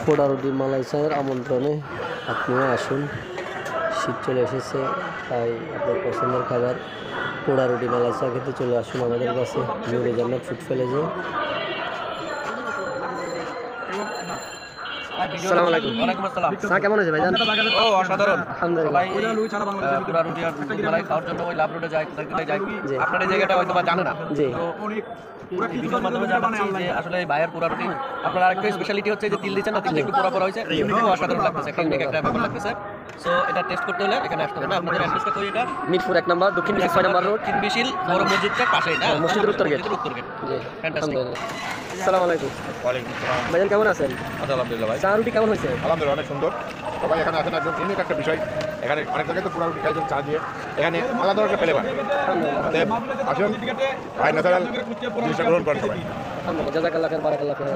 পোড়া রুটি মালাই চায়ের আমন্ত্রণে আপনিও আসুন। শীত চলে এসেছে, তাই আপনার পছন্দের খাবার পোড়া রুটি মালাই চা খেতে চলে আসুন আমাদের কাছে, নূরে জান্নাত ফুড ভিলেজে। আসসালামু আলাইকুম। ওয়ালাইকুম আসসালাম। চা কেমন আছে ভাইজান? ও অসাধারণ। আলহামদুলিল্লাহ। পুরা রুটি আর মালাই খাওয়ার জন্য ওই লাভ রোডে যায়, সার্কিটে যায়। জি। আপনার এই জায়গাটা হয়তো বা জানে না। জি। তো ভিডিওর মাধ্যমে জানাচ্ছি যে আসলে এই ভাইয়ের পুরা রুটি আপনার আরেকটা স্পেশালিটি হচ্ছে যে তিল দিচ্ছেন না, তিলটা একটু পোড়া পোড়া হয়েছে, খুব অসাধারণ লাগতেছে, একটা ইউনিক একটা ব্যাপার লাগতেছে। সো এটা টেস্ট করতে হলে এখানে আসতে হবে। না আপনাদের অ্যাড্রেসটা তো এটা মিরপুর 1 নম্বর, দক্ষিণ 6 নম্বর রোড, চিনবিশিল বড় মসজিদটার পাশে, এটা মসজিদের উত্তর গেট। উত্তর গেট। জি, ফ্যান্টাস্টিক। আলহামদুলিল্লাহ। আসসালামু আলাইকুম। ওয়ালাইকুম আসসালাম। ভাইজান কেমন আছেন? আলহামদুলিল্লাহ ভাই। চা রুটি কেমন হয়েছে? আলহামদুলিল্লাহ অনেক সুন্দর। সবাই এখানে আসেন, একদম ইউনিক একটা বিষয়। এখানে অনেক জায়গায় তো পুরো রুটি খাইছেন চা দিয়ে, এখানে আলাদা একটা ফেলে পান। অতএব আসুন, ভাই ন্যাচারাল জিনিসটা গ্রহণ করেন সবাই। আলহামদুলিল্লাহ, জাযাকাল্লাহ খাইর, বারাকাল্লাহ ফিক।